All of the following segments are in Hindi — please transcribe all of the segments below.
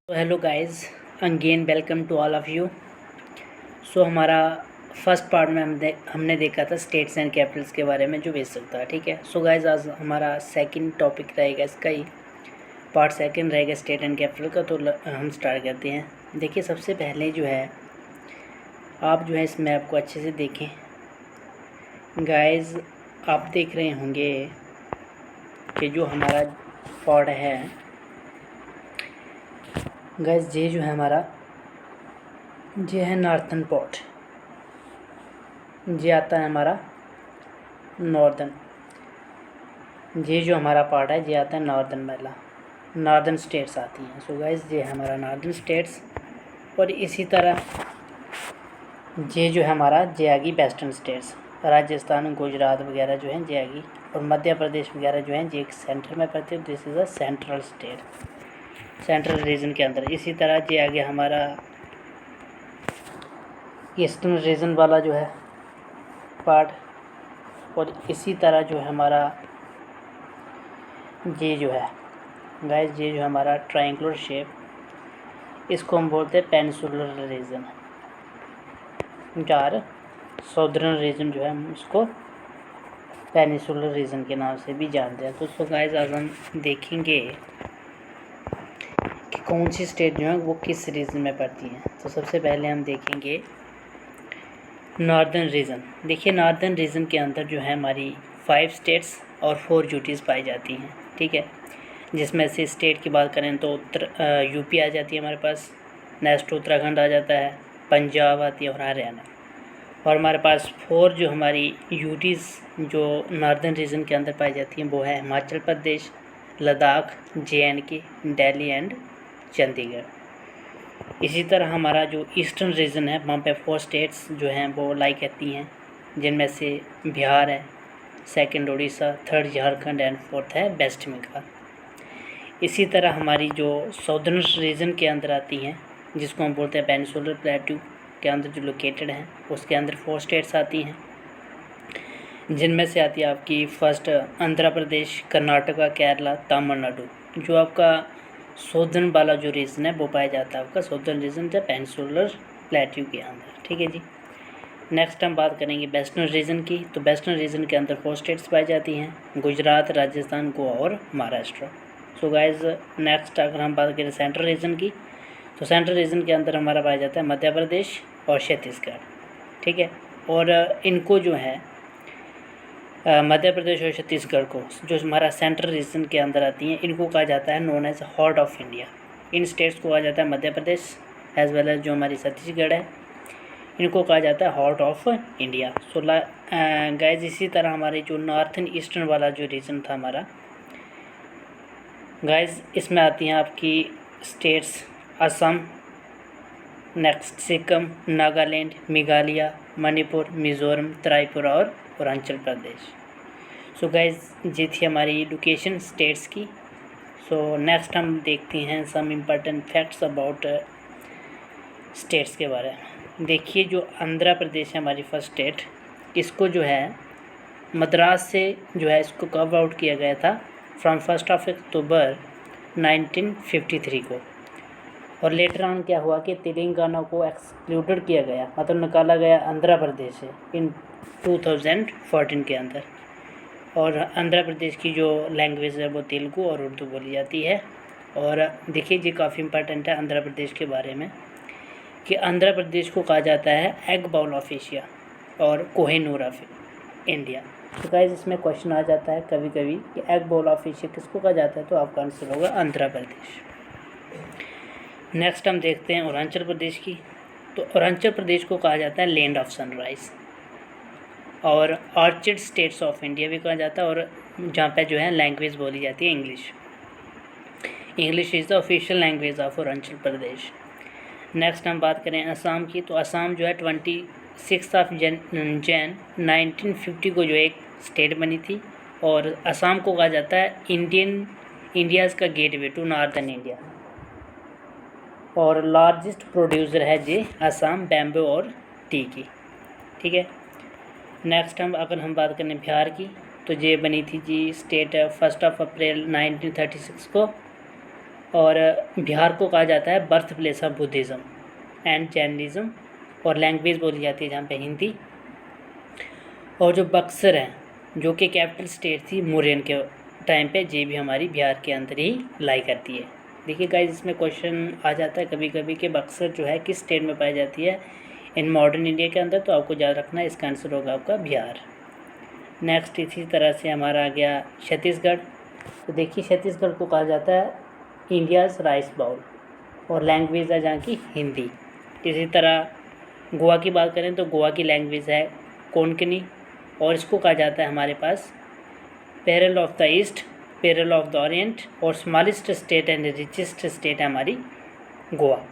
तो hello guys, again welcome to all of you. So हमारा फर्स्ट पार्ट में हमने देखा था स्टेट्स एंड कैपिटल्स के बारे में जो बेसिक था। ठीक है। सो गाइस, आज हमारा सेकंड टॉपिक रहेगा, इसका ही पार्ट सेकंड रहेगा स्टेट एंड कैपिटल का। तो हम स्टार्ट करते हैं। देखिए, सबसे पहले जो है आप जो है इस मैप को अच्छे से देखें। गाइस, आप देख रहे होंगे कि जो हमारा पॉड है गाइस, ये जो है हमारा ये है नॉर्थन पॉट, ये आता है हमारा नॉर्दर्न। ये जो हमारा पार्ट है ये आता है नॉर्दर्न वाला, नॉर्दर्न स्टेट्स आती हैं। सो गाइस, ये है हमारा नॉर्दर्न स्टेट्स। और इसी तरह ये जो है हमारा ये आएगी वेस्टर्न स्टेट्स, राजस्थान गुजरात वगैरह जो है ये आएगी। और मध्य प्रदेश वगैरह जो है ये एक सेंटर में पड़ती है। This is a central state, central region के अंदर। इसी तरह ये आ गया हमारा ईस्टर्न रीजन वाला जो है पार्ट। और इसी तरह जो है हमारा ये जो है गाइस, ये जो हमारा ट्रायंगुलर शेप, इसको हम बोलते हैं पेनिनसुलर रीजन, यार साउदर्न रीजन जो है हम इसको पेनिनसुलर रीजन के नाम से भी जानते हैं। तो गाइस, आज हम देखेंगे कि कौन सी स्टेट जो है वो किस रीजन में पड़ती हैं। तो सबसे पहले हम देखेंगे नॉर्दर्न रीजन। देखिए, नॉर्दर्न रीजन के अंदर जो है हमारी 5 स्टेट्स और 4 यूटीज़ पाई जाती हैं। ठीक है। जिसमें से स्टेट की बात करें तो यूपी आ जाती है हमारे पास, नेक्स्ट उत्तराखंड आ जाता है, पंजाब आती है और हरियाणा। और हमारे पास 4 जो हमारी यूटीज़ जो नॉर्दर्न रीजन के अंदर पाई जाती हैं वो है हिमाचल प्रदेश, लद्दाख, JNK, दिल्ली एंड चंडीगढ़। इसी तरह हमारा जो ईस्टर्न रीजन है वहाँ पे 4 स्टेट्स जो हैं वो लाई कहती हैं, जिनमें से बिहार है, second Orissa, third Jharkhand and fourth है वेस्ट बंगाल। इसी तरह हमारी जो साउदर्न रीजन के अंदर आती हैं, जिसको हम बोलते हैं पेनिनसुलर प्लेटू के अंदर जो लोकेटेड हैं, उसके अंदर 4 स्टेट्स आती हैं, जिनमें से आती है आपकी फर्स्ट आंध्र प्रदेश, कर्नाटका, केरला, तमिलनाडु। जो आपका साउदर्न वाला जो रीजन है वो पाया जाता है आपका साउदर्न रीजन है पेनिनसुलर प्लेट्यू के अंदर। ठीक है जी। नेक्स्ट हम बात करेंगे वेस्टर्न रीजन की। तो वेस्टर्न रीजन के अंदर 4 स्टेट्स पाई जाती हैं, गुजरात, राजस्थान, गोवा और महाराष्ट्र। सो गाइस, नेक्स्ट अगर हम बात करें सेंट्रल रीजन की, तो सेंट्रल रीजन के अंदर हमारा पाया जाता है मध्य प्रदेश और छत्तीसगढ़। ठीक है। और इनको जो है मध्य प्रदेश और छत्तीसगढ़ को, जो हमारा सेंट्रल रीजन के अंदर आती हैं, इनको कहा जाता है known as heart of India. इन स्टेट्स को कहा जाता है Madhya Pradesh as well as जो हमारी छत्तीसगढ़ है, इनको कहा जाता है heart of India. So guys, इसी तरह हमारे जो नॉर्थन ईस्टर्न वाला जो रीजन था हमारा गाइस, इसमें आती हैं आपकी स्टेट्स असम, नेक्स्ट सिक्किम, नागालैंड, मेघालय, मणिपुर, मिज़ोरम, त्रिपुरा और अरुणाचल प्रदेश। सो गाइस, ये थी हमारी लोकेशन स्टेट्स की। सो नेक्स्ट हम देखते हैं some important facts about states के बारे में। देखिए, जो आंध्र प्रदेश है हमारी फर्स्ट स्टेट, इसको जो है मद्रास से जो है इसको कव आउट किया गया था फ्रॉम 1 अक्टूबर 1953 को। और लेटर ऑन क्या हुआ कि तेलंगाना को एक्सक्लूडेड किया गया, मतलब निकाला गया आंध्र प्रदेश से इन 2014 के अंदर। और आंध्र प्रदेश की जो लैंग्वेज है वो तेलुगु और उर्दू बोली जाती है। और देखिए, ये काफ़ी इंपॉर्टेंट है आंध्र प्रदेश के बारे में कि आंध्र प्रदेश को कहा जाता है एग बाउल ऑफ एशिया और कोहिनूर ऑफ इंडिया। तो गाइस, इसमें क्वेश्चन आ जाता है कभी कभी कि एग बाउल ऑफ एशिया किसको कहा जाता है, तो आपका आंसर होगा आंध्र प्रदेश। नेक्स्ट हम देखते हैं अरुणाचल प्रदेश की। तो अरुणाचल प्रदेश को कहा जाता है लैंड ऑफ सनराइज़ और ऑर्चिड स्टेट्स ऑफ इंडिया भी कहा जाता है। और जहाँ पे जो है लैंग्वेज बोली जाती है English. English is the official language of Arunachal Pradesh. Next हम बात करें असम की। तो असम जो है 26 जैन 1950 को जो एक स्टेट बनी थी। और असम को कहा जाता है इंडियाज़ का गेटवे टू नॉर्दर्न इंडिया। और लार्जेस्ट प्रोड्यूसर है जी असम बैम्बू और टी की। ठीक है। नेक्स्ट अगर हम बात करें बिहार की, तो ये बनी थी जी स्टेट 1 अप्रैल 1936 को। और बिहार को कहा जाता है birth place of Buddhism and Jainism, और लैंग्वेज बोली जाती है जहाँ पे हिंदी। और जो बक्सर है जो कि कैपिटल स्टेट थी मौर्यन के टाइम पे, ये भी हमारी बिहार के अंदर ही लाई करती है। देखिए गाइस, इसमें क्वेश्चन आ जाता है कभी कभी कि बक्सर जो है किस स्टेट में पाई जाती है इन मॉडर्न इंडिया के अंदर, तो आपको याद रखना है इसका आंसर होगा आपका बिहार। नेक्स्ट इसी तरह से हमारा आ गया छत्तीसगढ़। तो देखिए छत्तीसगढ़ को कहा जाता है इंडियाज़ राइस बाउल, और लैंग्वेज है जहाँ की हिंदी। इसी तरह गोवा की बात करें तो गोवा की लैंग्वेज है कोंकणी, और इसको कहा जाता है हमारे पास पेरल ऑफ द ईस्ट, पेरल ऑफ द ओरिएंट, और smallest state and richest state है हमारी गोवा।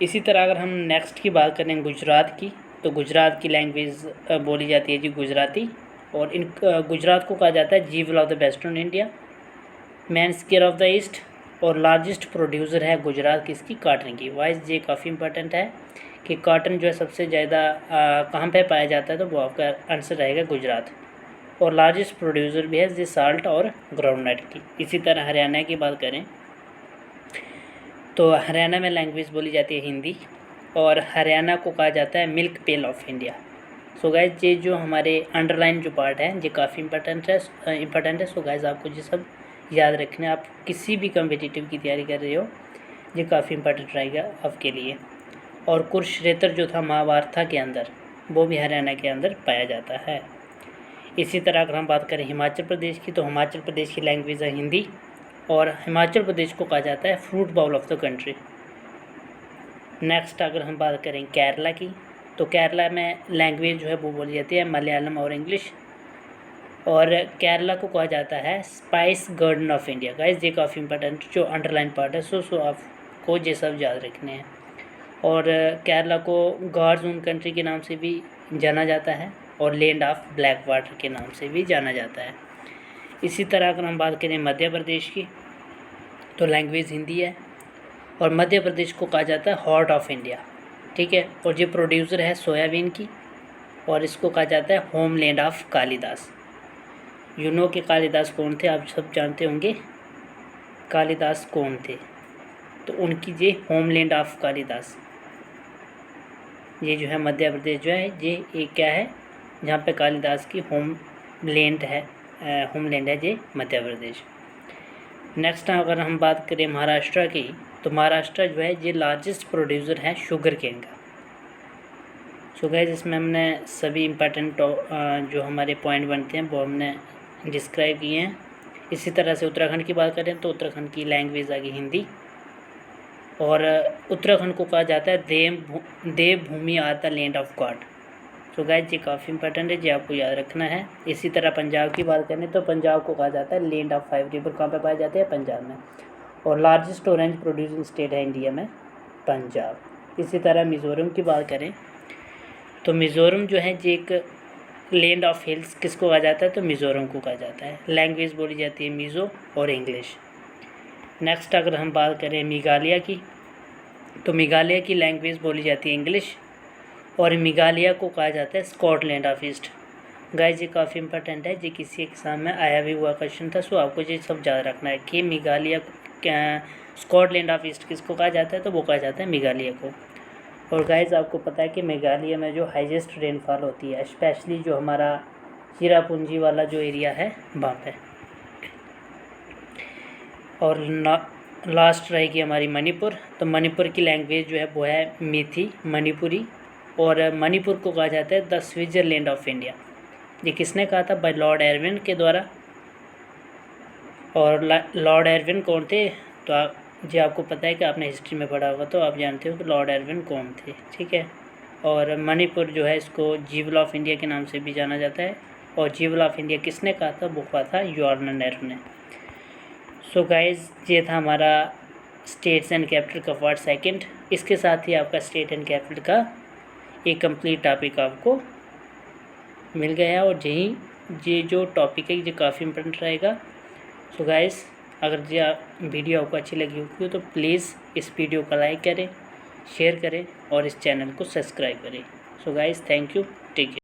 इसी तरह अगर हम नेक्स्ट की बात करें गुजरात की, तो गुजरात की लैंग्वेज बोली जाती है जी गुजराती, और इन गुजरात को कहा जाता है jewel of the western India, man square of the east, और लार्जेस्ट प्रोड्यूसर है गुजरात किसकी, कॉटन की। वाइज ये काफ़ी इंपॉर्टेंट है कि कॉटन जो है सबसे ज़्यादा कहाँ पे पाया जाता है, तो वो आपका आंसर रहेगा गुजरात। और लार्जेस्ट प्रोड्यूसर भी है जी साल्ट और ग्राउंडनट की। इसी तरह हरियाणा की बात करें तो हरियाणा में लैंग्वेज बोली जाती है हिंदी, और हरियाणा को कहा जाता है milk pail of India. So guys ये जो हमारे अंडरलाइन जो पार्ट है ये काफ़ी इंपॉर्टेंट है। सो गाइज आपको ये सब याद रखना, आप किसी भी कम्पिटिटिव की तैयारी कर रहे हो ये काफ़ी इंपॉर्टेंट रहेगा आपके लिए। और कुरुक्षेत्र जो था महाभारत के अंदर, वो भी हरियाणा के अंदर पाया जाता है। इसी तरह अगर हम बात करें हिमाचल प्रदेश की, तो हिमाचल प्रदेश की लैंग्वेज है हिंदी, और हिमाचल प्रदेश को कहा जाता है fruit bowl of the country. Next अगर हम बात करें केरला की, तो केरला में लैंग्वेज जो है वो बोली जाती है मलयालम और इंग्लिश, और केरला को कहा जाता है spice garden of India. Guys ये काफ़ी इंपॉर्टेंट जो अंडरलाइन पार्ट है, सो आपको ये सब याद रखने हैं। और केरला को गॉड्स ओन कंट्री के नाम से भी जाना जाता है, और लैंड ऑफ ब्लैक वाटर के नाम से भी जाना जाता है। इसी तरह अगर हम बात करें मध्य प्रदेश की, तो लैंग्वेज हिंदी है, और मध्य प्रदेश को कहा जाता है हार्ट ऑफ इंडिया, ठीक है। और ये प्रोड्यूसर है सोयाबीन की, और इसको कहा जाता है होमलैंड ऑफ कालिदास। कि कालिदास कौन थे, आप सब जानते होंगे कालिदास कौन थे, तो उनकी ये होमलैंड ऑफ कालिदास, ये जो है मध्य प्रदेश जो है ये एक क्या है जहाँ पे कालिदास की होमलैंड है ये मध्य प्रदेश। नेक्स्ट अगर हम बात करें महाराष्ट्र की, तो महाराष्ट्र जो है ये लार्जेस्ट प्रोड्यूसर है शुगर केन का। सो गाइस इसमें हमने सभी इम्पोर्टेंट जो हमारे पॉइंट बनते हैं वो हमने डिस्क्राइब किए हैं। इसी तरह से उत्तराखंड की बात करें तो उत्तराखंड की लैंग्वेज आ गई हिंदी, और उत्तराखंड को कहा जाता है Devbhoomi or the land of God. So guys ये काफ़ी इंपॉर्टेंट है, ये आपको याद रखना है। इसी तरह पंजाब की बात करें तो पंजाब को कहा जाता है लैंड ऑफ 5 रिवर। कहाँ पे पाए जाते हैं, पंजाब में, और लार्जेस्ट ऑरेंज प्रोड्यूसिंग स्टेट है इंडिया में पंजाब। इसी तरह मिज़ोरम की बात करें तो मिज़ोरम जो है ये एक लैंड ऑफ हिल्स किसको कहा जाता है, तो मिज़ोरम को कहा जाता है। लैंग्वेज बोली जाती है मिज़ो और इंग्लिश। नेक्स्ट अगर हम बात करें मेघालय की, तो मेघालय की लैंग्वेज बोली जाती है इंग्लिश, और मेघालय को कहा जाता है स्कॉटलैंड ऑफ ईस्ट। गाइस ये काफ़ी इंपॉर्टेंट है, ये किसी एग्ज़ाम में आया भी हुआ क्वेश्चन था, सो आपको ये सब याद रखना है कि मेघालय स्कॉटलैंड ऑफ ईस्ट किसको कहा जाता है, तो वो कहा जाता है मेघालय को। और गाइस आपको पता है कि मेघालय में जो हाईएस्ट रेनफॉल होती है, स्पेशली जो हमारा चिरापुंजी वाला जो एरिया है वहाँ पे। और लास्ट रहेगी हमारी मणिपुर, तो मणिपुर की लैंग्वेज जो है वो है मीथी मणिपुरी, और मणिपुर को कहा जाता है द स्विट्ज़रलैंड ऑफ इंडिया। ये किसने कहा था, बाय लॉर्ड एरविन के द्वारा। और लॉर्ड एरविन कौन थे, तो जी आपको पता है कि आपने हिस्ट्री में पढ़ा होगा, तो आप जानते हो कि लॉर्ड एरविन कौन थे, ठीक है। और मणिपुर जो है इसको जीवल ऑफ इंडिया के नाम से भी जाना जाता है, और जीवल ऑफ इंडिया किसने कहा था, वो कहा था जवाहरलाल नेहरू ने। सो गाइज ये था हमारा स्टेट्स एंड कैपिटल का पार्ट सेकंड। इसके साथ ही आपका स्टेट एंड कैपिटल का एक कंप्लीट टॉपिक आपको मिल गया, और ये जो टॉपिक है ये काफ़ी इंपॉर्टेंट रहेगा। सो गाइस अगर ये वीडियो आपको अच्छी लगी होगी तो प्लीज़ इस वीडियो को लाइक करें, शेयर करें, और इस चैनल को सब्सक्राइब करें। So guys thank you, take care.